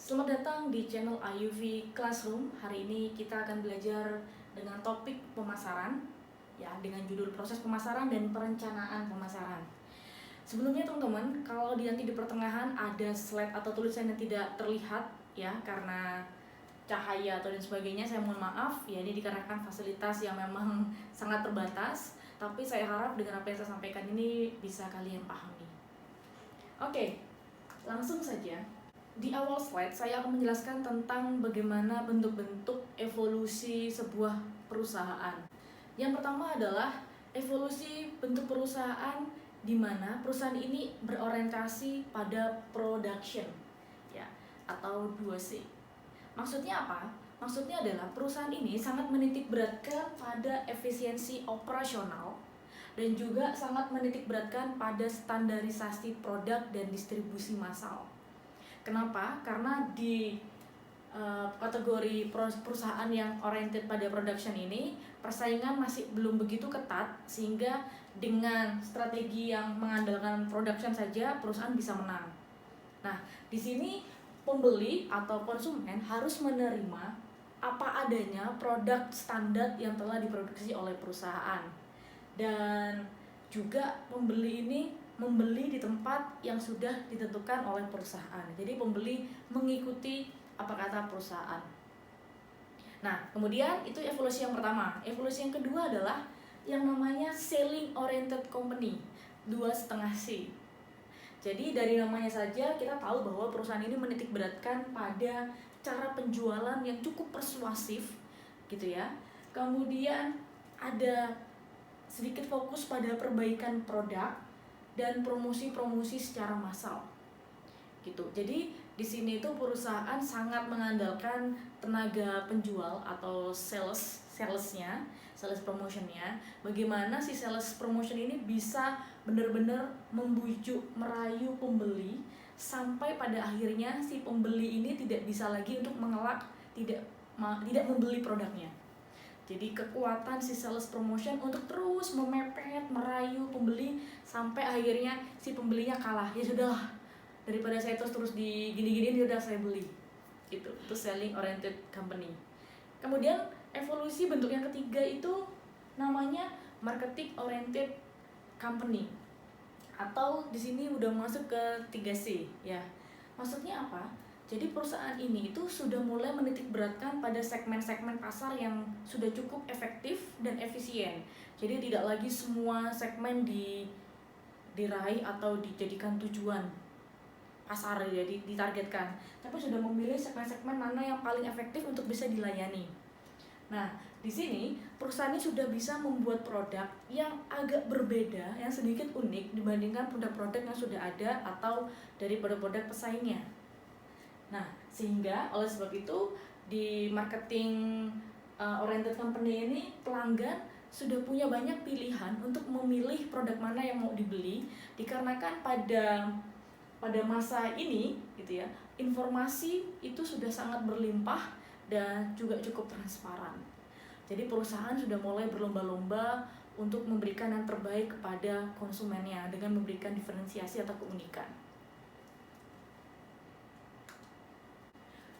Selamat datang di channel IUV Classroom. Hari ini kita akan belajar dengan topik pemasaran, ya, dengan judul proses pemasaran dan perencanaan pemasaran. Sebelumnya teman-teman, kalau nanti di pertengahan ada slide atau tulisan yang tidak terlihat, ya, karena cahaya atau dan sebagainya, saya mohon maaf. Ya, ini dikarenakan fasilitas yang memang sangat terbatas. Tapi saya harap dengan apa yang saya sampaikan ini bisa kalian pahami. Oke, langsung saja. Di awal slide, saya akan menjelaskan tentang bagaimana bentuk-bentuk evolusi sebuah perusahaan. Yang pertama adalah evolusi bentuk perusahaan di mana perusahaan ini berorientasi pada production, ya, atau 2C. Maksudnya apa? Maksudnya adalah perusahaan ini sangat menitik beratkan pada efisiensi operasional dan juga sangat menitik beratkan pada standarisasi produk dan distribusi massal. Kenapa? Karena di kategori perusahaan yang oriented pada production ini, persaingan masih belum begitu ketat, sehingga dengan strategi yang mengandalkan production saja perusahaan bisa menang. Nah, di sini pembeli atau konsumen harus menerima apa adanya produk standar yang telah diproduksi oleh perusahaan. Dan juga pembeli ini membeli di tempat yang sudah ditentukan oleh perusahaan. Jadi pembeli mengikuti apa kata perusahaan. Nah, kemudian itu evolusi yang pertama. Evolusi yang kedua adalah yang namanya selling oriented company, 2,5C. Jadi dari namanya saja kita tahu bahwa perusahaan ini menitik beratkan pada cara penjualan yang cukup persuasif, gitu ya. Kemudian ada sedikit fokus pada perbaikan produk dan promosi-promosi secara massal, gitu. Jadi di sini itu perusahaan sangat mengandalkan tenaga penjual atau salesnya, sales promotionnya. Bagaimana si sales promotion ini bisa benar-benar membujuk, merayu pembeli sampai pada akhirnya si pembeli ini tidak bisa lagi untuk mengelak, tidak membeli produknya. Jadi kekuatan si sales promotion untuk terus memepet, merayu pembeli sampai akhirnya si pembelinya kalah. Ya sudahlah, daripada saya terus di gini-gini, udah saya beli. Itu selling oriented company. Kemudian evolusi bentuk yang ketiga itu namanya marketing oriented company. Atau di sini udah masuk ke 3C, ya. Maksudnya apa? Jadi perusahaan ini itu sudah mulai menitik beratkan pada segmen-segmen pasar yang sudah cukup efektif dan efisien. Jadi tidak lagi semua segmen diraih atau dijadikan tujuan pasar, jadi ditargetkan, tapi sudah memilih segmen-segmen mana yang paling efektif untuk bisa dilayani. Nah, di sini perusahaan ini sudah bisa membuat produk yang agak berbeda, yang sedikit unik dibandingkan produk-produk yang sudah ada atau dari produk-produk pesaingnya. Nah, sehingga oleh sebab itu di marketing oriented company ini pelanggan sudah punya banyak pilihan untuk memilih produk mana yang mau dibeli, dikarenakan pada masa ini, gitu ya, informasi itu sudah sangat berlimpah dan juga cukup transparan. Jadi perusahaan sudah mulai berlomba-lomba untuk memberikan yang terbaik kepada konsumennya dengan memberikan diferensiasi atau keunikan.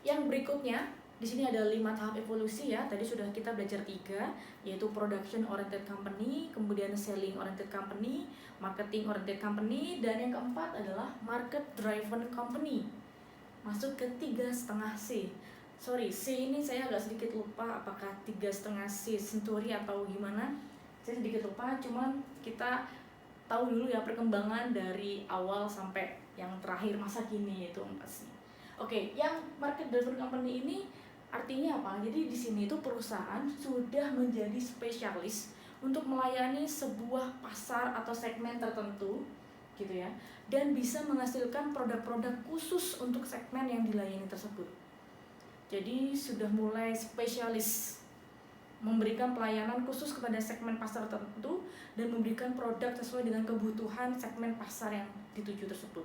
Yang berikutnya, di sini ada 5 tahap evolusi, ya. Tadi sudah kita belajar 3, yaitu production oriented company, kemudian selling oriented company, marketing oriented company, dan yang keempat adalah market driven company. Masuk ke 3,5C. Sorry, C ini saya agak sedikit lupa apakah 3,5C Century atau gimana. Saya sedikit lupa, cuman kita tahu dulu ya perkembangan dari awal sampai yang terakhir masa kini, yaitu 4C. Oke, yang market driven company ini artinya apa? Jadi di sini itu perusahaan sudah menjadi spesialis untuk melayani sebuah pasar atau segmen tertentu, gitu ya, dan bisa menghasilkan produk-produk khusus untuk segmen yang dilayani tersebut. Jadi sudah mulai spesialis, memberikan pelayanan khusus kepada segmen pasar tertentu dan memberikan produk sesuai dengan kebutuhan segmen pasar yang dituju tersebut.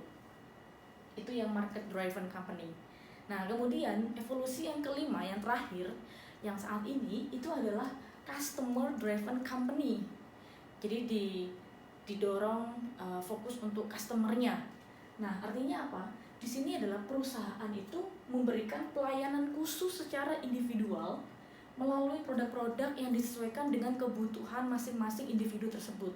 Itu yang market driven company. Nah, kemudian evolusi yang kelima, yang terakhir, yang saat ini itu adalah customer driven company. Jadi didorong fokus untuk customernya. Nah, artinya apa? di sini adalah perusahaan itu memberikan pelayanan khusus secara individual melalui produk-produk yang disesuaikan dengan kebutuhan masing-masing individu tersebut.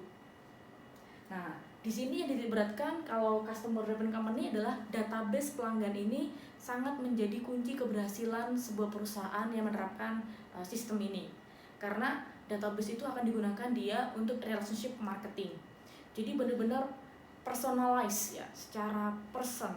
Nah, di sini yang diberatkan kalau customer driven company adalah database pelanggan ini sangat menjadi kunci keberhasilan sebuah perusahaan yang menerapkan sistem ini. Karena database itu akan digunakan dia untuk relationship marketing. Jadi benar-benar personalize ya, secara person.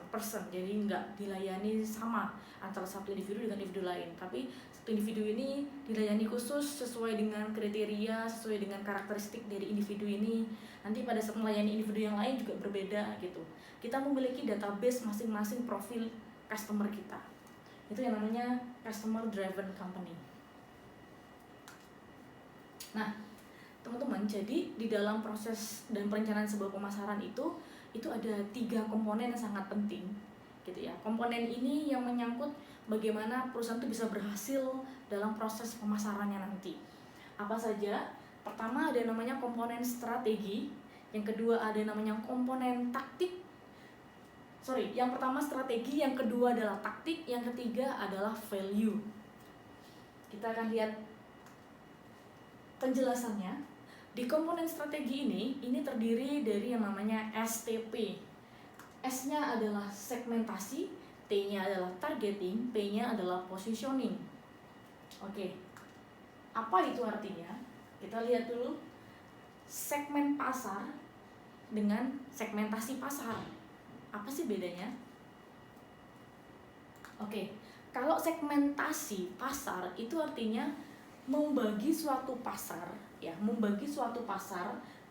Jadi nggak dilayani sama antara satu individu dengan individu lain, tapi satu individu ini dilayani khusus sesuai dengan kriteria, sesuai dengan karakteristik dari individu ini. Nanti pada saat melayani individu yang lain juga berbeda gitu. Kita memiliki database masing-masing profil customer kita. Itu yang namanya customer driven company. Nah, teman-teman, jadi di dalam proses dan perencanaan sebuah pemasaran itu ada 3 komponen yang sangat penting gitu ya. Komponen ini yang menyangkut bagaimana perusahaan itu bisa berhasil dalam proses pemasarannya nanti. Apa saja? Pertama ada namanya komponen strategi, yang kedua ada namanya komponen taktik. Yang pertama strategi, yang kedua adalah taktik, yang ketiga adalah value. Kita akan lihat penjelasannya. Di komponen strategi ini terdiri dari yang namanya STP. S-nya adalah segmentasi, T-nya adalah targeting, P-nya adalah positioning. Oke. Apa itu artinya? Kita lihat dulu segmen pasar dengan segmentasi pasar. Apa sih bedanya? Oke. Kalau segmentasi pasar itu artinya membagi suatu pasar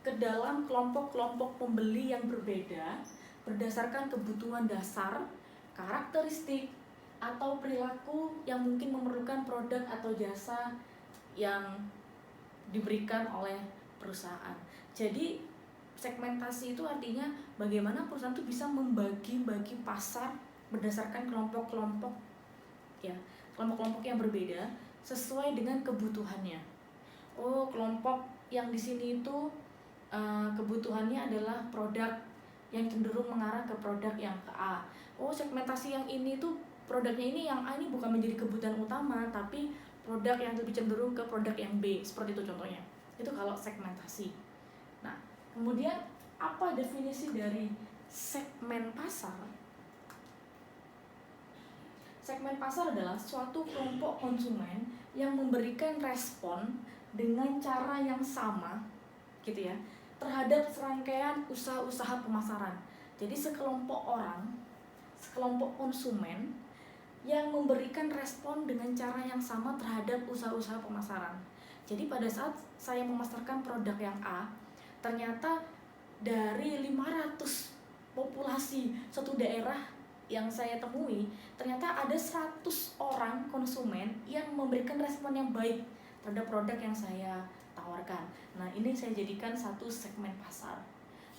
ke dalam kelompok-kelompok pembeli yang berbeda berdasarkan kebutuhan dasar, karakteristik, atau perilaku yang mungkin memerlukan produk atau jasa yang diberikan oleh perusahaan. Jadi segmentasi itu artinya bagaimana perusahaan itu bisa membagi-bagi pasar berdasarkan kelompok-kelompok yang berbeda sesuai dengan kebutuhannya. Kelompok yang di sini itu kebutuhannya adalah produk yang cenderung mengarah ke produk yang ke A. Segmentasi yang ini tuh produknya ini yang A ini bukan menjadi kebutuhan utama, tapi produk yang lebih cenderung ke produk yang B. Seperti itu contohnya. Itu kalau segmentasi. Nah, kemudian apa definisi dari segmen pasar? Segmen pasar adalah suatu kelompok konsumen yang memberikan respon dengan cara yang sama gitu ya terhadap serangkaian usaha-usaha pemasaran. Jadi sekelompok konsumen yang memberikan respon dengan cara yang sama terhadap usaha-usaha pemasaran. Jadi pada saat saya memasarkan produk yang A, ternyata dari 500 populasi satu daerah yang saya temui, ternyata ada 100 orang konsumen yang memberikan respon yang baik terhadap produk yang saya tawarkan. Nah, ini saya jadikan satu segmen pasar.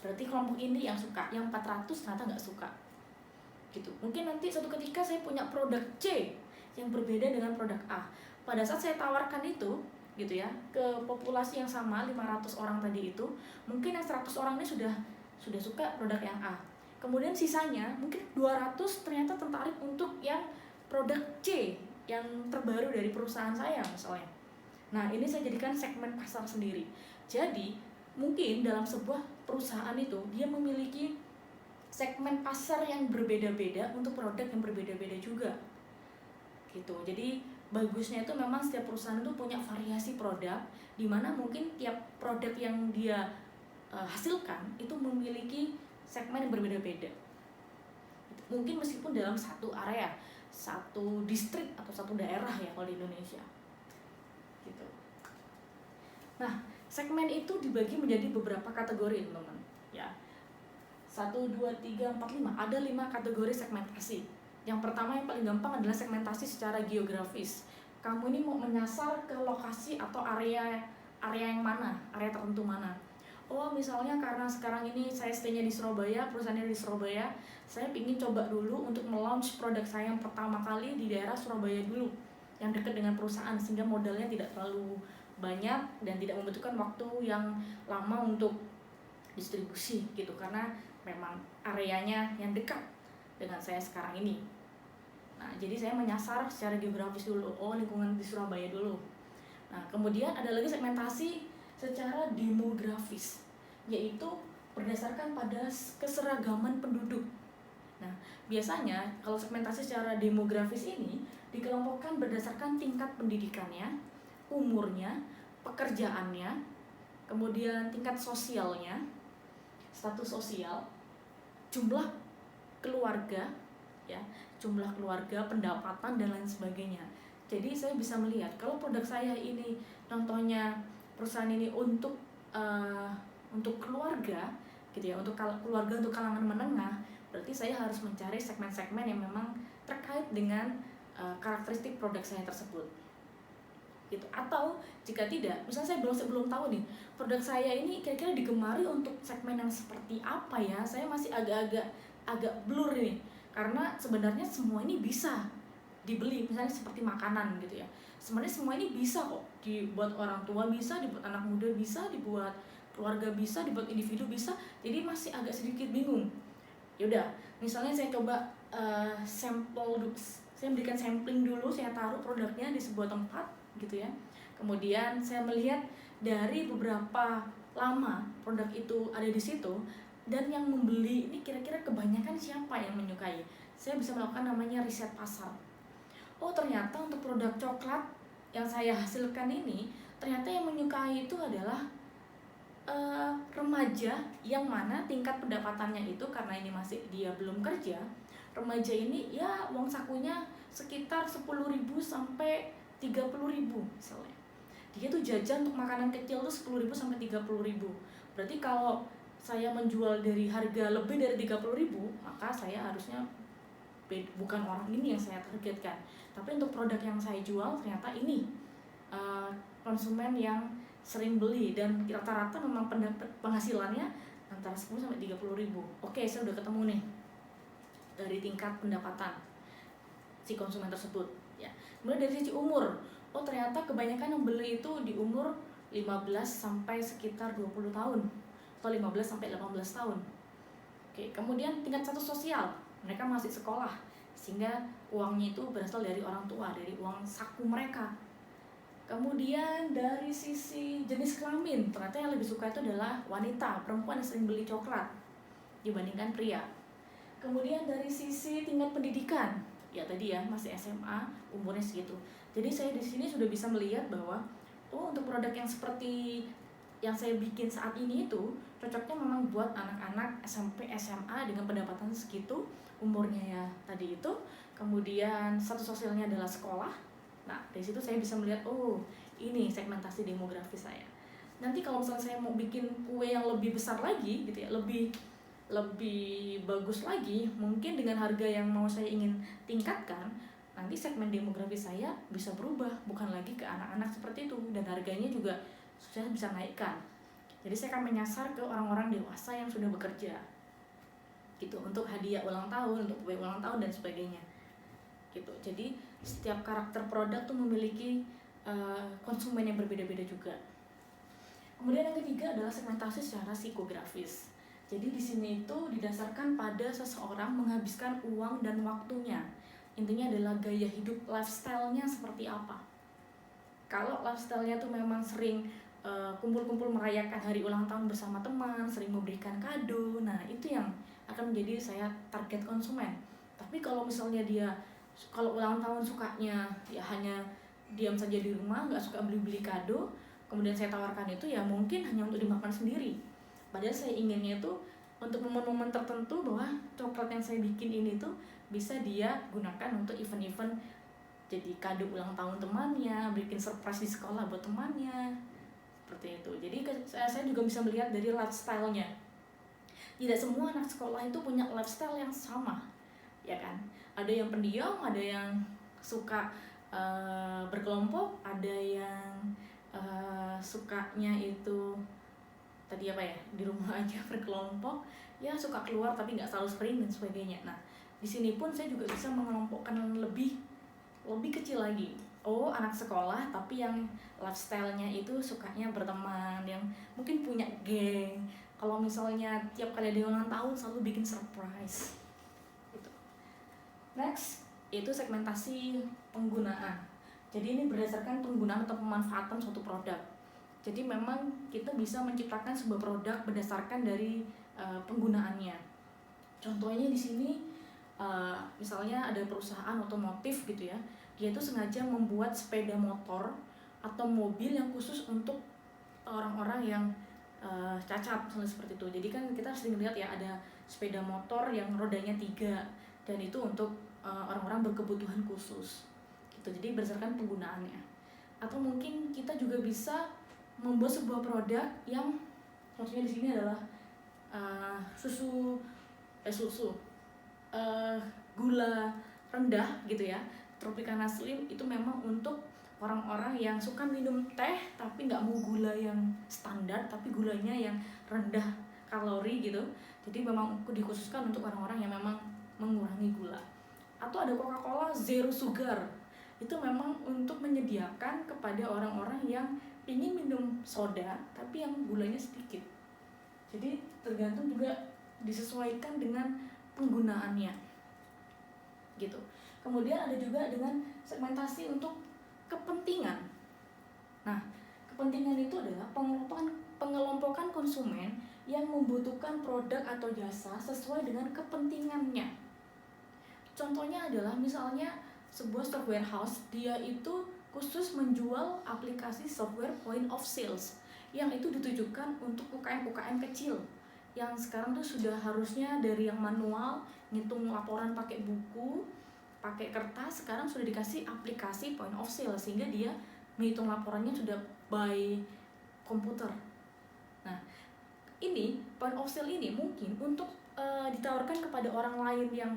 Berarti kelompok ini yang suka, yang 400 ternyata nggak suka. Gitu. Mungkin nanti suatu ketika saya punya produk C yang berbeda dengan produk A. Pada saat saya tawarkan itu, gitu ya, ke populasi yang sama 500 orang tadi itu, mungkin yang 100 orang ini sudah suka produk yang A. Kemudian sisanya mungkin 200 ternyata tertarik untuk yang produk C yang terbaru dari perusahaan saya misalnya. Nah, ini saya jadikan segmen pasar sendiri. Jadi, mungkin dalam sebuah perusahaan itu dia memiliki segmen pasar yang berbeda-beda untuk produk yang berbeda-beda juga. Gitu. Jadi, bagusnya itu memang setiap perusahaan itu punya variasi produk di mana mungkin tiap produk yang dia hasilkan itu memiliki segmen yang berbeda-beda. Mungkin meskipun dalam satu area, satu distrik atau satu daerah ya kalau di Indonesia. Gitu. Nah, segmen itu dibagi menjadi beberapa kategori, teman-teman. Ya. 1 2 3 4 5. Ada 5 kategori segmentasi. Yang pertama yang paling gampang adalah segmentasi secara geografis. Kamu ini mau menyasar ke lokasi atau area yang mana? Area tertentu mana? Misalnya karena sekarang ini saya stay-nya di Surabaya, perusahaannya di Surabaya, saya ingin coba dulu untuk melaunch produk saya yang pertama kali di daerah Surabaya dulu, yang dekat dengan perusahaan, sehingga modalnya tidak terlalu banyak dan tidak membutuhkan waktu yang lama untuk distribusi gitu, karena memang areanya yang dekat dengan saya sekarang ini. Nah, jadi saya menyasar secara geografis dulu, lingkungan di Surabaya dulu. Nah, kemudian ada lagi segmentasi secara demografis, yaitu berdasarkan pada keseragaman penduduk. Nah, biasanya kalau segmentasi secara demografis ini dikelompokkan berdasarkan tingkat pendidikannya, umurnya, pekerjaannya, kemudian tingkat sosialnya, status sosial, jumlah keluarga, ya, jumlah keluarga, pendapatan dan lain sebagainya. Jadi saya bisa melihat kalau produk saya ini contohnya perusahaan ini untuk keluarga, gitu ya, untuk keluarga, untuk kalangan menengah, berarti saya harus mencari segmen-segmen yang memang terkait dengan karakteristik produk saya tersebut. Gitu. Atau jika tidak, misalnya saya belum tahu nih produk saya ini kira-kira digemari untuk segmen yang seperti apa ya, saya masih agak blur ini, karena sebenarnya semua ini bisa dibeli, misalnya seperti makanan gitu ya, sebenarnya semua ini bisa kok dibuat orang tua, bisa dibuat anak muda, bisa dibuat keluarga, bisa dibuat individu, bisa. Jadi masih agak sedikit bingung. Yaudah, misalnya saya coba sampel, saya berikan sampling dulu, saya taruh produknya di sebuah tempat gitu ya. Kemudian saya melihat dari beberapa lama produk itu ada di situ, dan yang membeli ini kira-kira kebanyakan siapa yang menyukai. Saya bisa melakukan namanya riset pasar. Ternyata untuk produk coklat yang saya hasilkan ini, ternyata yang menyukai itu adalah remaja, yang mana tingkat pendapatannya itu, karena ini masih dia belum kerja, remaja ini ya uang sakunya sekitar 10.000 sampai 30.000 misalnya. Dia tuh jajan untuk makanan kecil tuh 10.000 sampai 30.000. Berarti kalau saya menjual dari harga lebih dari 30.000, maka saya harusnya bukan orang ini yang saya targetkan. Tapi untuk produk yang saya jual ternyata ini konsumen yang sering beli, dan rata-rata memang penghasilannya antara 10 sampai 30.000. Oke, saya udah ketemu nih dari tingkat pendapatan si konsumen tersebut ya. Kemudian dari sisi umur, ternyata kebanyakan yang beli itu di umur 15 sampai sekitar 20 tahun atau 15 sampai 18 tahun. Oke, kemudian tingkat status sosial, mereka masih sekolah, sehingga uangnya itu berasal dari orang tua, dari uang saku mereka. Kemudian dari sisi jenis kelamin, ternyata yang lebih suka itu adalah wanita, perempuan yang sering beli coklat dibandingkan pria. Kemudian dari sisi tingkat pendidikan, ya tadi ya masih SMA, umurnya segitu. Jadi saya di sini sudah bisa melihat bahwa untuk produk yang seperti yang saya bikin saat ini itu cocoknya memang buat anak-anak SMP, SMA dengan pendapatan segitu, umurnya ya tadi itu, kemudian status sosialnya adalah sekolah. Nah, dari situ saya bisa melihat ini segmentasi demografis saya. Nanti kalau misalnya saya mau bikin kue yang lebih besar lagi gitu ya, lebih bagus lagi, mungkin dengan harga yang mau saya ingin tingkatkan, nanti segmen demografis saya bisa berubah, bukan lagi ke anak-anak seperti itu, dan harganya juga saya bisa naikkan. Jadi saya akan menyasar ke orang-orang dewasa yang sudah bekerja gitu, untuk hadiah ulang tahun, untuk kue ulang tahun dan sebagainya gitu. Jadi setiap karakter produk tuh memiliki konsumen yang berbeda-beda juga. Kemudian yang ketiga adalah segmentasi secara psikografis. Jadi di sini itu didasarkan pada seseorang menghabiskan uang dan waktunya. Intinya adalah gaya hidup, lifestyle-nya seperti apa. Kalau lifestyle-nya tuh memang sering kumpul-kumpul merayakan hari ulang tahun bersama teman, sering memberikan kado, nah itu yang akan menjadi saya target konsumen. Tapi kalau misalnya dia kalau ulang tahun sukanya ya hanya diam saja di rumah, nggak suka beli-beli kado, kemudian saya tawarkan itu ya mungkin hanya untuk dimakan sendiri. Padahal saya inginnya itu untuk momen-momen tertentu, bahwa coklat yang saya bikin ini tuh bisa dia gunakan untuk event-event, jadi kado ulang tahun temannya, bikin surprise di sekolah buat temannya, seperti itu. Jadi saya juga bisa melihat dari lifestyle-nya. Tidak semua anak sekolah itu punya lifestyle yang sama, ya kan? Ada yang pendiam, ada yang suka berkelompok, ada yang sukanya itu tadi apa ya, di rumah aja berkelompok, ya suka keluar tapi nggak selalu sering dan sebagainya. Nah, di sini pun saya juga bisa mengelompokkan lebih kecil lagi. Anak sekolah tapi yang lifestyle-nya itu sukanya berteman, yang mungkin punya geng. Kalau misalnya tiap kali ada ulang tahun selalu bikin surprise gitu. Next, itu segmentasi penggunaan. Jadi ini berdasarkan penggunaan atau pemanfaatan suatu produk. Jadi memang kita bisa menciptakan sebuah produk berdasarkan dari penggunaannya. Contohnya di sini misalnya ada perusahaan otomotif gitu ya, dia itu sengaja membuat sepeda motor atau mobil yang khusus untuk orang-orang yang cacat, misalnya seperti itu. Jadi kan kita sering lihat ya, ada sepeda motor yang rodanya 3 dan itu untuk orang-orang berkebutuhan khusus gitu. Jadi berdasarkan penggunaannya. Atau mungkin kita juga bisa membuat sebuah produk yang contohnya di sini adalah gula rendah gitu ya, Tropicana Slim. Itu memang untuk orang-orang yang suka minum teh tapi nggak mau gula yang standar, tapi gulanya yang rendah kalori gitu. Jadi memang dikhususkan untuk orang-orang yang memang mengurangi gula. Atau ada Coca-Cola Zero Sugar, itu memang untuk menyediakan kepada orang-orang yang ingin minum soda tapi yang gulanya sedikit. Jadi tergantung juga, disesuaikan dengan penggunaannya gitu. Kemudian ada juga dengan segmentasi untuk kepentingan. Nah, kepentingan itu adalah pengelompokan konsumen yang membutuhkan produk atau jasa sesuai dengan kepentingannya. Contohnya adalah misalnya sebuah software house, dia itu khusus menjual aplikasi software point of sales yang itu ditujukan untuk UKM-UKM kecil yang sekarang tuh sudah harusnya dari yang manual ngitung laporan pakai buku, pakai kertas, sekarang sudah dikasih aplikasi point of sale sehingga dia menghitung laporannya sudah by komputer. Nah, ini point of sale ini mungkin untuk ditawarkan kepada orang lain yang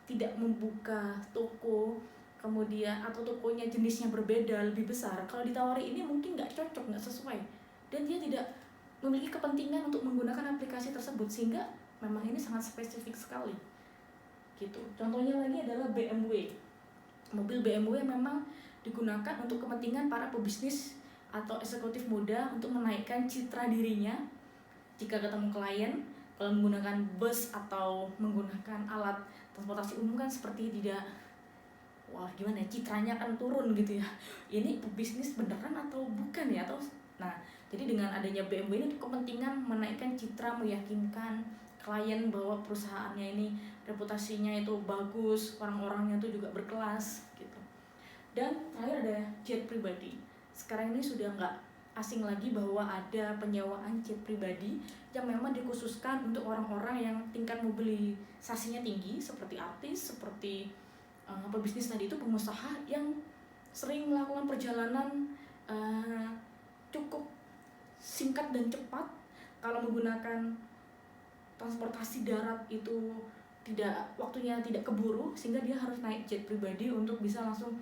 tidak membuka toko, kemudian atau tokonya jenisnya berbeda, lebih besar. Kalau ditawari ini mungkin nggak cocok, nggak sesuai, dan dia tidak memiliki kepentingan untuk menggunakan aplikasi tersebut, sehingga memang ini sangat spesifik sekali gitu. Contohnya lagi adalah BMW. Mobil BMW memang digunakan untuk kepentingan para pebisnis atau eksekutif muda untuk menaikkan citra dirinya jika ketemu klien. Kalau menggunakan bus atau menggunakan alat transportasi umum kan seperti tidak, wah gimana ya, citranya kan turun gitu ya, ini pebisnis beneran atau bukan ya, atau nah, jadi dengan adanya BMW ini kepentingan menaikkan citra, meyakinkan klien bahwa perusahaannya ini reputasinya itu bagus, orang-orangnya itu juga berkelas gitu. Dan terakhir ada jet pribadi. Sekarang ini sudah nggak asing lagi bahwa ada penyewaan jet pribadi yang memang dikhususkan untuk orang-orang yang tingkat mobilisasinya tinggi, seperti artis, seperti pebisnis tadi itu, pengusaha yang sering melakukan perjalanan cukup singkat dan cepat. Kalau menggunakan transportasi darat itu waktunya tidak keburu, sehingga dia harus naik jet pribadi untuk bisa langsung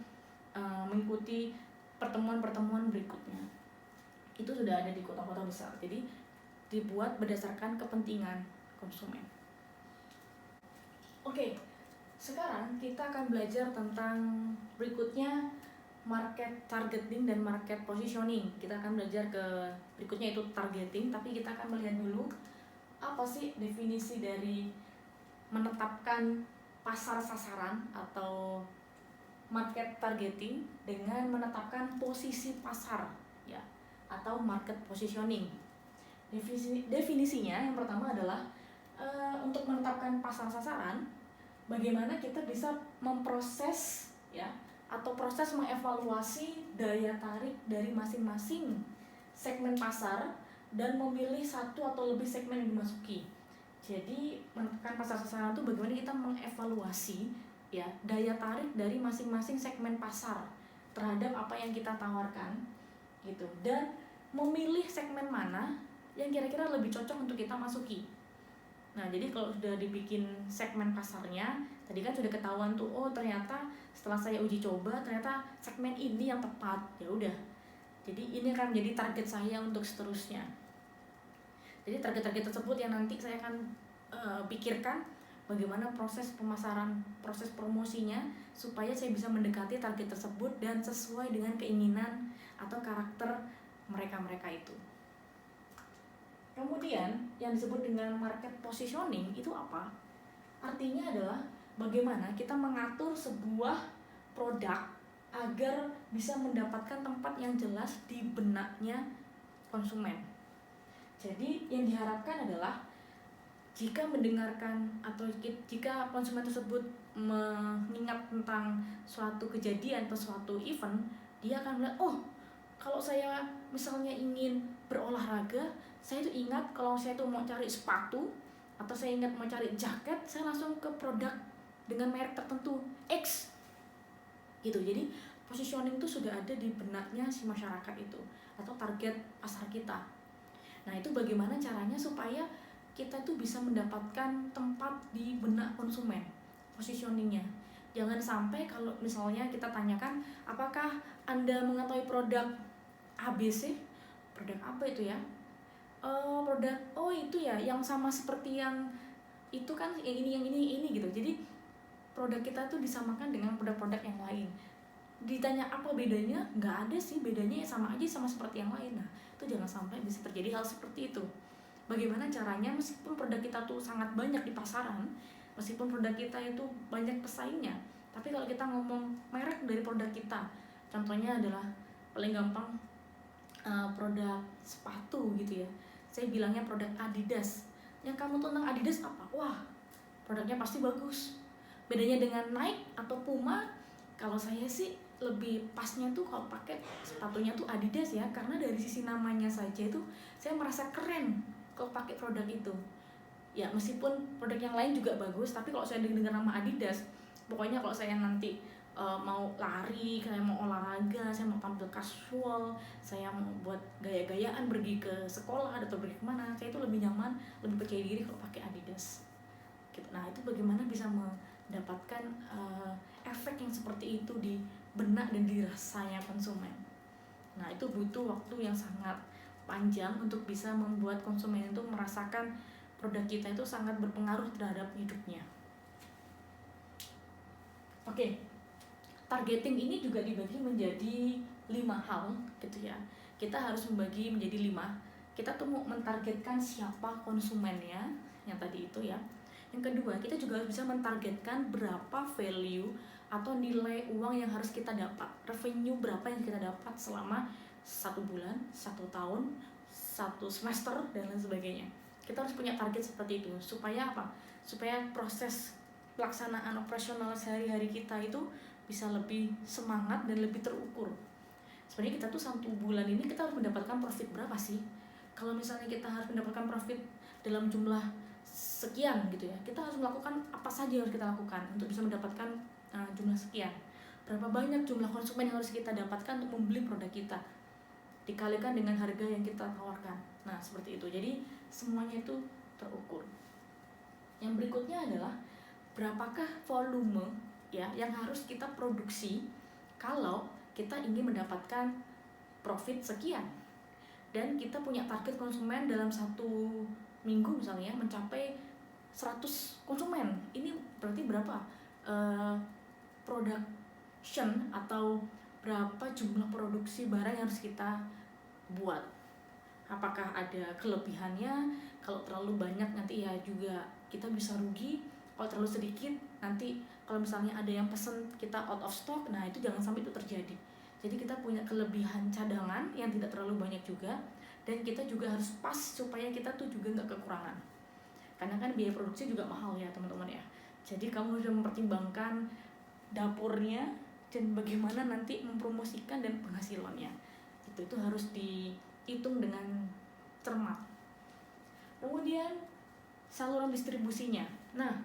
mengikuti pertemuan-pertemuan berikutnya. Itu sudah ada di kota-kota besar. Jadi dibuat berdasarkan kepentingan konsumen. Oke, sekarang kita akan belajar tentang berikutnya, market targeting dan market positioning. Kita akan belajar ke berikutnya itu targeting, tapi kita akan melihat dulu apa sih definisi dari menetapkan pasar sasaran atau market targeting dengan menetapkan posisi pasar ya, atau market positioning. Definisinya yang pertama adalah untuk menetapkan pasar sasaran, bagaimana kita bisa memproses ya, atau proses mengevaluasi daya tarik dari masing-masing segmen pasar dan memilih satu atau lebih segmen yang dimasuki. Jadi menentukan pasar sasaran itu bagaimana kita mengevaluasi ya daya tarik dari masing-masing segmen pasar terhadap apa yang kita tawarkan gitu, dan memilih segmen mana yang kira-kira lebih cocok untuk kita masuki. Nah, jadi kalau sudah dibikin segmen pasarnya, tadi kan sudah ketahuan tuh, oh ternyata setelah saya uji coba ternyata segmen ini yang tepat. Ya udah. Jadi ini akan menjadi target saya untuk seterusnya. Jadi target-target tersebut yang nanti saya akan pikirkan bagaimana proses pemasaran, proses promosinya supaya saya bisa mendekati target tersebut dan sesuai dengan keinginan atau karakter mereka-mereka itu. Kemudian yang disebut dengan market positioning itu apa? Artinya adalah bagaimana kita mengatur sebuah produk agar bisa mendapatkan tempat yang jelas di benaknya konsumen. Jadi yang diharapkan adalah jika mendengarkan atau jika konsumen tersebut mengingat tentang suatu kejadian atau suatu event, dia akan melihat, oh kalau saya misalnya ingin berolahraga, saya tuh ingat kalau saya tuh mau cari sepatu atau saya ingat mau cari jaket, saya langsung ke produk dengan merek tertentu X gitu. Jadi positioning itu sudah ada di benaknya si masyarakat itu atau target pasar kita. Nah itu bagaimana caranya supaya kita tuh bisa mendapatkan tempat di benak konsumen, positioningnya. Jangan sampai kalau misalnya kita tanyakan, apakah Anda mengetahui produk ABC? Produk apa itu ya? Produk, oh itu ya, yang sama seperti yang itu kan, yang ini gitu. Jadi produk kita tuh disamakan dengan produk-produk yang lain. Ditanya apa bedanya? Nggak ada sih bedanya, sama aja, sama seperti yang lain. Nah itu jangan sampai bisa terjadi hal seperti itu. Bagaimana caranya meskipun produk kita tuh sangat banyak di pasaran, meskipun produk kita itu banyak pesaingnya, tapi kalau kita ngomong merek dari produk kita, contohnya adalah paling gampang produk sepatu gitu ya, saya bilangnya produk Adidas. Yang kamu tahu tentang Adidas apa? Wah, produknya pasti bagus. Bedanya dengan Nike atau Puma, kalau saya sih lebih pasnya tuh kalau pakai sepatunya tuh Adidas ya, karena dari sisi namanya saja itu saya merasa keren kalau pakai produk itu. Ya meskipun produk yang lain juga bagus, tapi kalau saya dengar nama Adidas, pokoknya kalau saya nanti mau lari, saya mau olahraga, saya mau tampil casual, saya mau buat gaya-gayaan pergi ke sekolah atau pergi kemana, saya itu lebih nyaman, lebih percaya diri kalau pakai Adidas gitu. Nah itu bagaimana bisa mendapatkan efek yang seperti itu di benak dan di rasanya konsumen. Nah itu butuh waktu yang sangat panjang untuk bisa membuat konsumen itu merasakan produk kita itu sangat berpengaruh terhadap hidupnya. Oke, targeting ini juga dibagi menjadi 5 hal gitu ya. Kita harus membagi menjadi 5. Kita tuh mau mentargetkan siapa konsumennya, yang tadi itu ya. Yang kedua, kita juga harus bisa mentargetkan berapa value atau nilai uang yang harus kita dapat, revenue berapa yang kita dapat selama 1 bulan, 1 tahun, 1 semester, dan lain sebagainya. Kita harus punya target seperti itu. Supaya apa? Supaya proses pelaksanaan operasional sehari-hari kita itu bisa lebih semangat dan lebih terukur. Sebenarnya kita tuh 1 bulan ini kita harus mendapatkan profit berapa sih? Kalau misalnya kita harus mendapatkan profit dalam jumlah sekian gitu ya, kita harus melakukan apa saja yang harus kita lakukan untuk bisa mendapatkan jumlah sekian. Berapa banyak jumlah konsumen yang harus kita dapatkan untuk membeli produk kita, dikalikan dengan harga yang kita tawarkan. Nah seperti itu, jadi semuanya itu terukur. Yang berikutnya adalah berapakah volume ya yang harus kita produksi kalau kita ingin mendapatkan profit sekian, dan kita punya target konsumen dalam 1 minggu misalnya mencapai 100 konsumen. Ini berarti berapa production atau berapa jumlah produksi barang yang harus kita buat. Apakah ada kelebihannya? Kalau terlalu banyak nanti ya juga kita bisa rugi. Kalau terlalu sedikit nanti kalau misalnya ada yang pesen kita out of stock, nah itu jangan sampai itu terjadi. Jadi kita punya kelebihan cadangan yang tidak terlalu banyak juga, dan kita juga harus pas supaya kita tuh juga nggak kekurangan. Karena kan biaya produksi juga mahal ya teman-teman ya. Jadi kamu harus mempertimbangkan dapurnya dan bagaimana nanti mempromosikan dan penghasilannya. Itu harus dihitung dengan cermat. Kemudian saluran distribusinya. Nah,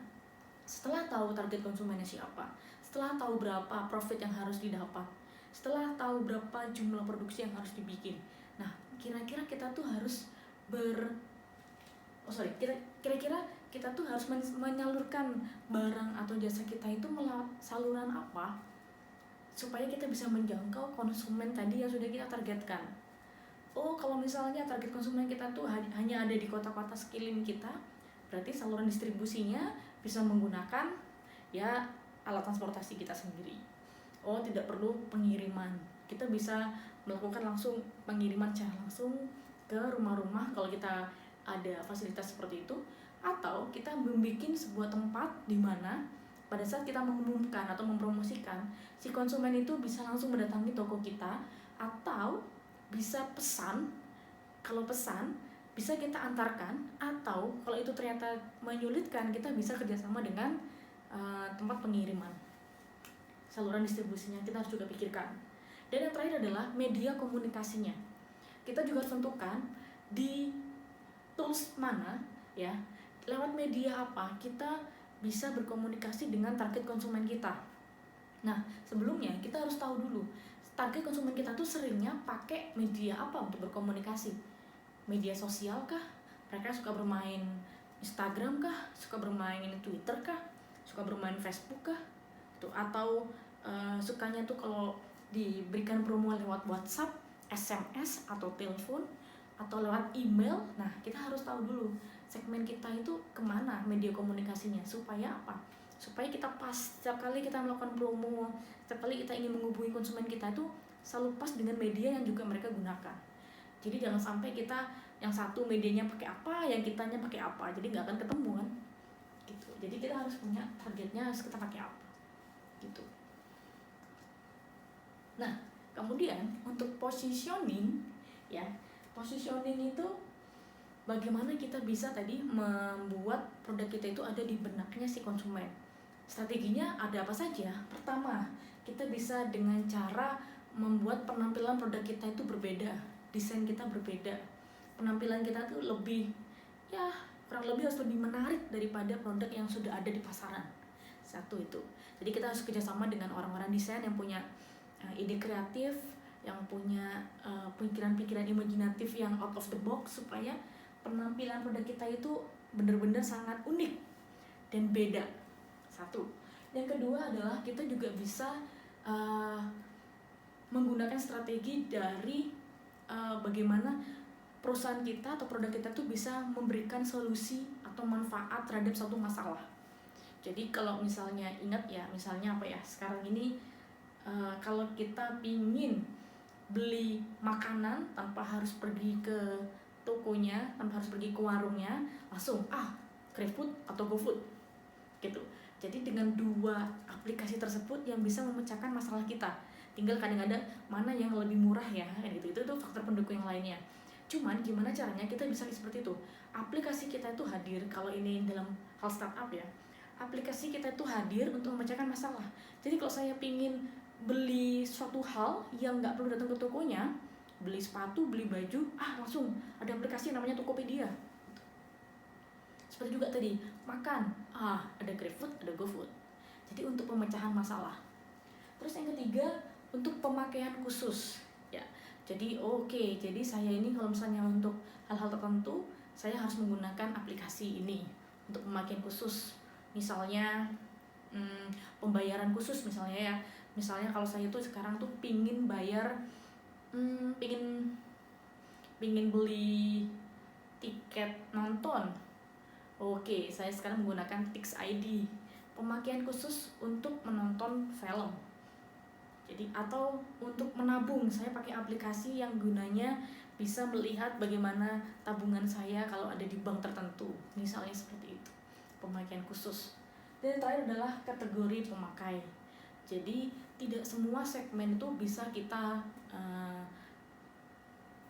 setelah tahu target konsumennya siapa, setelah tahu berapa profit yang harus didapat, setelah tahu berapa jumlah produksi yang harus dibikin, nah kira-kira kita tuh harus kira-kira kita tuh harus menyalurkan barang atau jasa kita itu melalui saluran apa supaya kita bisa menjangkau konsumen tadi yang sudah kita targetkan. Oh, kalau misalnya target konsumen kita tuh hanya ada di kota-kota sekeliling kita, berarti saluran distribusinya bisa menggunakan ya alat transportasi kita sendiri. Oh, tidak perlu pengiriman. Kita bisa melakukan langsung pengiriman secara langsung ke rumah-rumah kalau kita ada fasilitas seperti itu, atau kita membuat sebuah tempat di mana pada saat kita mengumumkan atau mempromosikan, si konsumen itu bisa langsung mendatangi toko kita, atau bisa pesan. Kalau pesan bisa kita antarkan, atau kalau itu ternyata menyulitkan, kita bisa kerjasama dengan tempat pengiriman. Saluran distribusinya kita harus juga pikirkan. Dan yang terakhir adalah media komunikasinya. Kita juga harus tentukan di tools mana, ya, lewat media apa kita bisa berkomunikasi dengan target konsumen kita. Nah, sebelumnya kita harus tahu dulu target konsumen kita tuh seringnya pakai media apa untuk berkomunikasi. Media sosial kah? Mereka suka bermain Instagram kah? Suka bermain Twitter kah? Suka bermain Facebook kah? Tuh, atau sukanya tuh kalau diberikan promo lewat WhatsApp, SMS atau telepon, atau lewat email. Nah, kita harus tahu dulu segmen kita itu kemana media komunikasinya, supaya apa? Supaya kita pas setiap kali kita melakukan promo, setiap kali kita ingin menghubungi konsumen kita itu selalu pas dengan media yang juga mereka gunakan. Jadi jangan sampai kita yang satu medianya pakai apa, yang kitanya pakai apa, jadi nggak akan ketemu kan, gitu. Jadi kita harus punya targetnya, harus kita pakai apa, gitu. Nah, kemudian untuk positioning, ya, positioning itu bagaimana kita bisa tadi membuat produk kita itu ada di benaknya si konsumen. Strateginya ada apa saja? Pertama, kita bisa dengan cara membuat penampilan produk kita itu berbeda, desain kita berbeda, penampilan kita tuh lebih, ya kurang lebih harus lebih menarik daripada produk yang sudah ada di pasaran. Satu itu. Jadi kita harus kerjasama dengan orang-orang desain yang punya ide kreatif, yang punya pikiran-pikiran imajinatif yang out of the box, supaya penampilan produk kita itu benar-benar sangat unik dan beda. Satu. Yang kedua adalah kita juga bisa menggunakan strategi dari bagaimana perusahaan kita atau produk kita tuh bisa memberikan solusi atau manfaat terhadap suatu masalah. Jadi kalau misalnya ingat ya, misalnya apa ya, sekarang ini kalau kita pingin beli makanan tanpa harus pergi ke tokonya, tanpa harus pergi ke warungnya, langsung GrabFood atau GoFood gitu. Jadi dengan dua aplikasi tersebut yang bisa memecahkan masalah kita, tinggal kadang-kadang mana yang lebih murah ya, gitu. Itu faktor pendukung yang lainnya. Cuman gimana caranya kita bisa seperti itu? Aplikasi kita itu hadir, kalau ini dalam hal startup ya, aplikasi kita itu hadir untuk memecahkan masalah. Jadi kalau saya pingin beli suatu hal yang nggak perlu datang ke tokonya, beli sepatu, beli baju, langsung ada aplikasi yang namanya Tokopedia. Seperti juga tadi makan, ada GrabFood, ada GoFood. Jadi untuk pemecahan masalah. Terus yang ketiga, untuk pemakaian khusus, ya. Jadi jadi saya ini kalau misalnya untuk hal-hal tertentu saya harus menggunakan aplikasi ini untuk pemakaian khusus. Misalnya pembayaran khusus misalnya ya. Misalnya kalau saya tuh sekarang tuh pingin bayar, pingin beli tiket nonton. Saya sekarang menggunakan Tix ID, pemakaian khusus untuk menonton film. Jadi atau untuk menabung, saya pakai aplikasi yang gunanya bisa melihat bagaimana tabungan saya kalau ada di bank tertentu, misalnya seperti itu, pemakaian khusus. Dan yang terakhir adalah kategori pemakai. Jadi tidak semua segmen itu bisa kita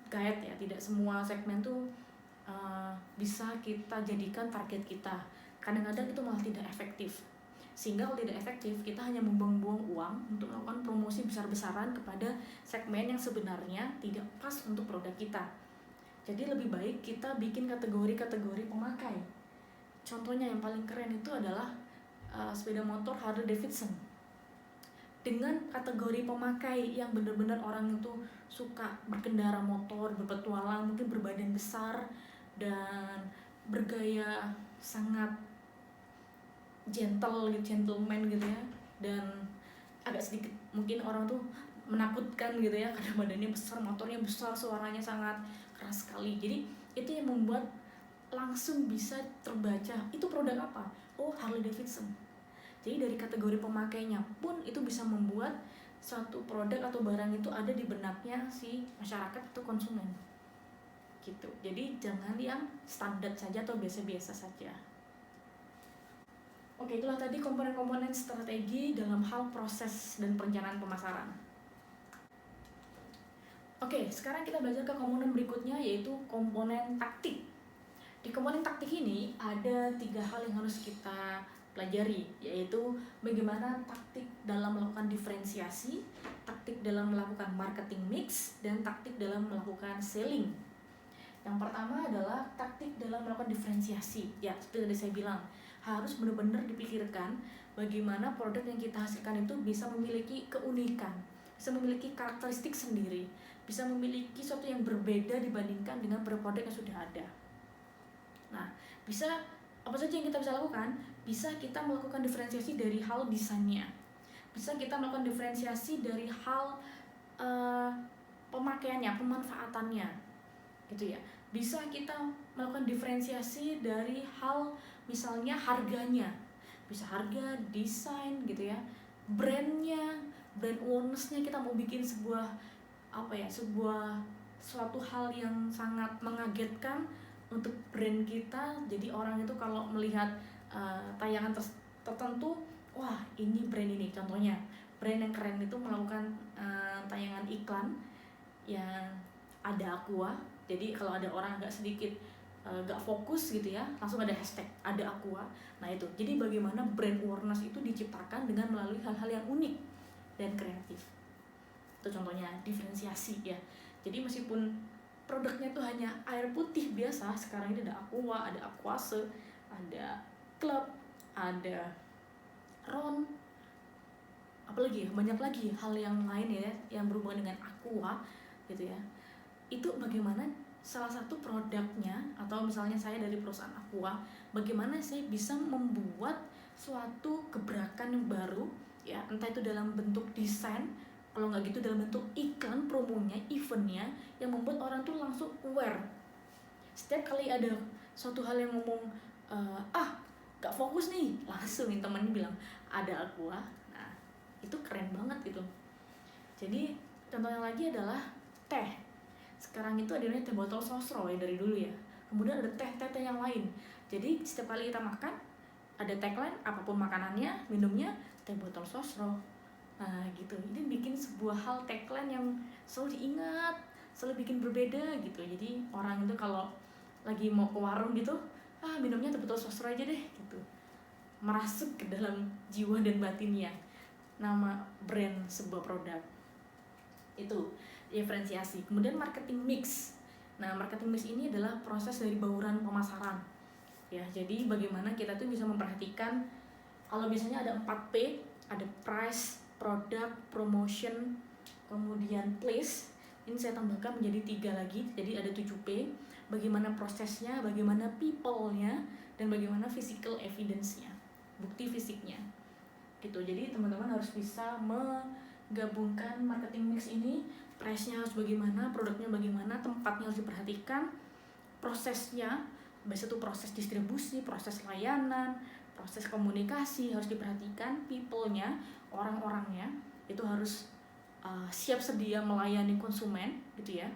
guide ya, tidak semua segmen itu bisa kita jadikan target kita. Kadang-kadang itu malah tidak efektif. Sehingga kalau tidak efektif, kita hanya membuang-buang uang untuk melakukan promosi besar-besaran kepada segmen yang sebenarnya tidak pas untuk produk kita. Jadi lebih baik kita bikin kategori-kategori pemakai. Contohnya yang paling keren itu adalah sepeda motor Harley Davidson. Dengan kategori pemakai yang benar-benar orang itu suka berkendara motor, berpetualang, mungkin berbadan besar, dan bergaya sangat gentleman gitu ya, dan agak sedikit mungkin orang tuh menakutkan gitu ya karena badannya besar, motornya besar, suaranya sangat keras sekali. Jadi itu yang membuat langsung bisa terbaca itu produk apa, Harley Davidson. Jadi dari kategori pemakainya pun itu bisa membuat suatu produk atau barang itu ada di benaknya si masyarakat atau konsumen gitu. Jadi jangan yang standar saja atau biasa-biasa saja. Oke, itulah tadi komponen-komponen strategi dalam hal proses dan perencanaan pemasaran. Oke, sekarang kita belajar ke komponen berikutnya, yaitu komponen taktik. Di komponen taktik ini ada 3 hal yang harus kita pelajari, yaitu bagaimana taktik dalam melakukan diferensiasi, taktik dalam melakukan marketing mix, dan taktik dalam melakukan selling. Yang pertama adalah taktik dalam melakukan diferensiasi. Ya, seperti tadi saya bilang, harus benar-benar dipikirkan bagaimana produk yang kita hasilkan itu bisa memiliki keunikan, bisa memiliki karakteristik sendiri, bisa memiliki sesuatu yang berbeda dibandingkan dengan produk yang sudah ada. Nah, bisa apa saja yang kita bisa lakukan? Bisa kita melakukan diferensiasi dari hal desainnya, bisa kita melakukan diferensiasi dari hal pemakaiannya, pemanfaatannya, gitu ya. Bisa kita melakukan diferensiasi dari hal misalnya harganya, bisa harga, desain, gitu ya, brandnya, brand awareness-nya. Kita mau bikin sebuah suatu hal yang sangat mengagetkan untuk brand kita, jadi orang itu kalau melihat tayangan tertentu, wah ini brand ini. Contohnya brand yang keren itu melakukan tayangan iklan yang ada Aqua. Jadi kalau ada orang agak sedikit gak fokus gitu ya, langsung ada hashtag ada Aqua. Nah itu, jadi bagaimana brand awareness itu diciptakan dengan melalui hal-hal yang unik dan kreatif. Itu contohnya diferensiasi ya. Jadi meskipun produknya itu hanya air putih biasa, sekarang ini ada Aqua, ada Aquase, ada Club, ada Ron, apalagi banyak lagi hal yang lain ya yang berhubungan dengan Aqua gitu ya. Itu bagaimana salah satu produknya, atau misalnya saya dari perusahaan Aqua, bagaimana saya bisa membuat suatu gebrakan yang baru ya, entah itu dalam bentuk desain, kalau nggak gitu dalam bentuk iklan, promonya, eventnya, yang membuat orang tuh langsung aware. Setiap kali ada suatu hal yang ngomong gak fokus nih, langsung nih temennya bilang ada Aqua. Nah itu keren banget gitu. Jadi contoh yang lagi adalah teh. Sekarang itu ada teh botol sosro ya dari dulu ya. Kemudian ada teh yang lain. Jadi setiap kali kita makan ada tagline, apapun makanannya, minumnya, teh botol sosro. Nah gitu. Ini bikin sebuah hal tagline yang selalu diingat, selalu bikin berbeda gitu. Jadi orang itu kalau lagi mau ke warung gitu, minumnya teh botol sosro aja deh gitu. Merasuk ke dalam jiwa dan batinnya nama brand sebuah produk. Itu diferensiasi. Kemudian marketing mix. Nah, marketing mix ini adalah proses dari bauran pemasaran. Ya, jadi bagaimana kita tuh bisa memperhatikan, kalau biasanya ada 4P, ada price, product, promotion, kemudian place. Ini saya tambahkan menjadi 3 lagi, jadi ada 7P. Bagaimana prosesnya, bagaimana people-nya, dan bagaimana physical evidence-nya, bukti fisiknya. Gitu. Jadi teman-teman harus bisa menggabungkan marketing mix ini. Price-nya harus bagaimana, produknya bagaimana, tempatnya harus diperhatikan, prosesnya, biasanya itu proses distribusi, proses layanan, proses komunikasi harus diperhatikan, people-nya, orang-orangnya itu harus siap sedia melayani konsumen gitu ya.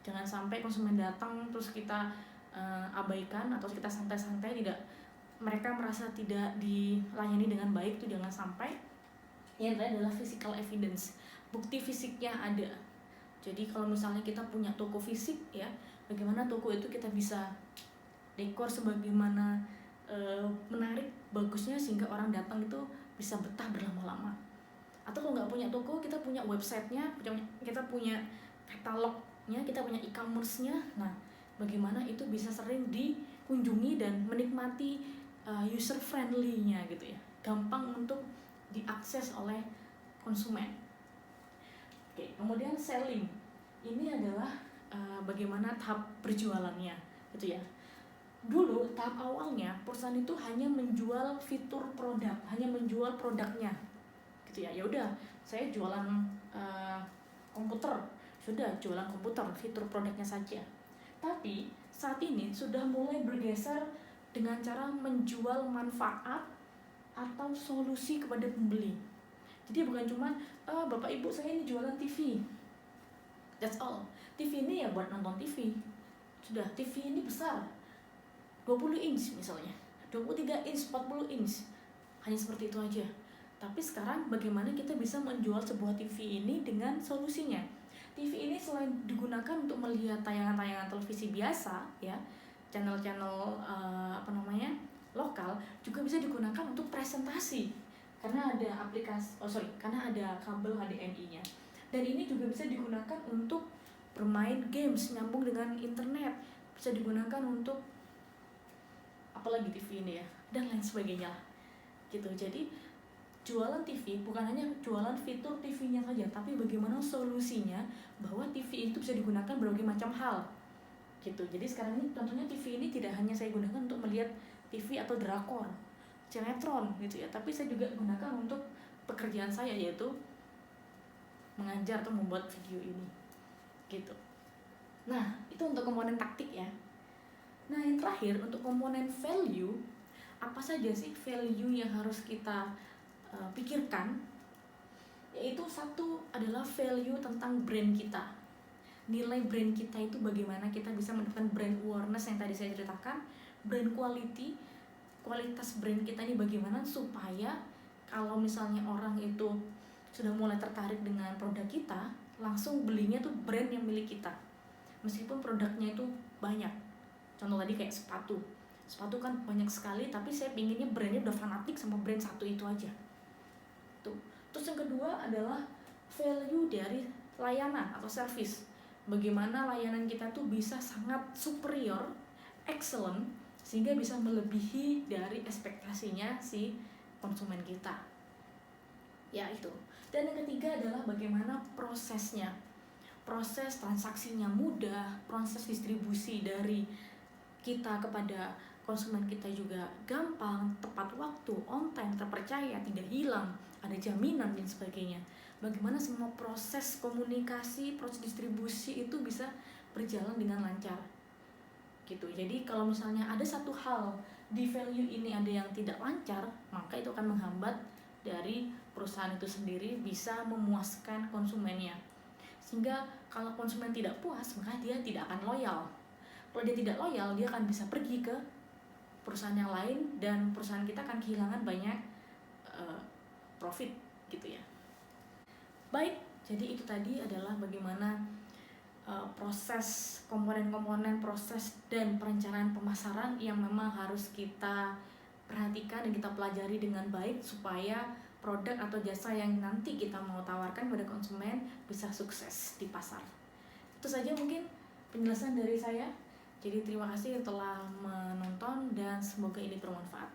Jangan sampai konsumen datang terus kita abaikan atau kita santai-santai, tidak, mereka merasa tidak dilayani dengan baik, itu jangan sampai. Yang terakhir adalah physical evidence, bukti fisiknya ada. Jadi kalau misalnya kita punya toko fisik ya, bagaimana toko itu kita bisa dekor sebagaimana menarik, bagusnya, sehingga orang datang itu bisa betah berlama-lama. Atau kalau nggak punya toko, kita punya websitenya, kita punya katalognya, kita punya e-commerce-nya. Nah, bagaimana itu bisa sering dikunjungi dan menikmati user friendly-nya gitu ya, gampang untuk diakses oleh konsumen. Oke, kemudian selling. Ini adalah bagaimana tahap berjualannya gitu ya. Dulu tahap awalnya perusahaan itu hanya menjual fitur produk, hanya menjual produknya gitu ya. Ya udah, saya jualan komputer, sudah jualan komputer, fitur produknya saja. Tapi saat ini sudah mulai bergeser dengan cara menjual manfaat atau solusi kepada pembeli. Jadi bukan cuma Bapak Ibu saya ini jualan TV, that's all. TV ini ya buat nonton TV. Sudah, TV ini besar, 20 inch misalnya, 23 inch, 40 inch. hanya seperti itu aja. Tapi sekarang bagaimana kita bisa menjual sebuah TV ini dengan solusinya? TV ini selain digunakan untuk melihat tayangan-tayangan televisi biasa, ya, channel-channel lokal, juga bisa digunakan untuk presentasi karena ada karena ada kabel HDMI-nya. Dan ini juga bisa digunakan untuk bermain games, nyambung dengan internet, bisa digunakan untuk apalagi TV ini ya, dan lain sebagainya gitu. Jadi jualan TV bukan hanya jualan fitur TV-nya saja, tapi bagaimana solusinya bahwa TV itu bisa digunakan berbagai macam hal gitu. Jadi sekarang ini contohnya TV ini tidak hanya saya gunakan untuk melihat TV atau drakor, sinetron gitu ya, tapi saya juga gunakan untuk pekerjaan saya, yaitu mengajar atau membuat video ini gitu. Nah, itu untuk komponen taktik ya. Nah, yang terakhir untuk komponen value, apa saja sih value yang harus kita pikirkan? Yaitu satu adalah value tentang brand kita. Nilai brand kita itu bagaimana kita bisa mendapatkan brand awareness yang tadi saya ceritakan, brand quality, kualitas brand kita ini bagaimana supaya kalau misalnya orang itu sudah mulai tertarik dengan produk kita, langsung belinya tuh brand yang milik kita. Meskipun produknya itu banyak. Contoh tadi kayak sepatu kan banyak sekali, tapi saya pinginnya brandnya udah fanatik sama brand satu itu aja tuh. Terus yang kedua adalah value dari layanan atau service. Bagaimana layanan kita tuh bisa sangat superior, excellent, sehingga bisa melebihi dari ekspektasinya si konsumen kita ya, itu. Dan yang ketiga adalah bagaimana prosesnya, proses transaksinya mudah, proses distribusi dari kita kepada konsumen kita juga gampang, tepat waktu, on time, terpercaya, tidak hilang, ada jaminan dan sebagainya. Bagaimana semua proses komunikasi, proses distribusi itu bisa berjalan dengan lancar gitu. Jadi kalau misalnya ada satu hal di value ini ada yang tidak lancar, maka itu akan menghambat dari perusahaan itu sendiri bisa memuaskan konsumennya. Sehingga kalau konsumen tidak puas, maka dia tidak akan loyal. Kalau dia tidak loyal, dia akan bisa pergi ke perusahaan yang lain, dan perusahaan kita akan kehilangan banyak profit gitu ya. Baik, jadi itu tadi adalah bagaimana proses komponen-komponen proses dan perencanaan pemasaran yang memang harus kita perhatikan dan kita pelajari dengan baik supaya produk atau jasa yang nanti kita mau tawarkan pada konsumen bisa sukses di pasar. Itu saja mungkin penjelasan dari saya. Jadi terima kasih telah menonton dan semoga ini bermanfaat.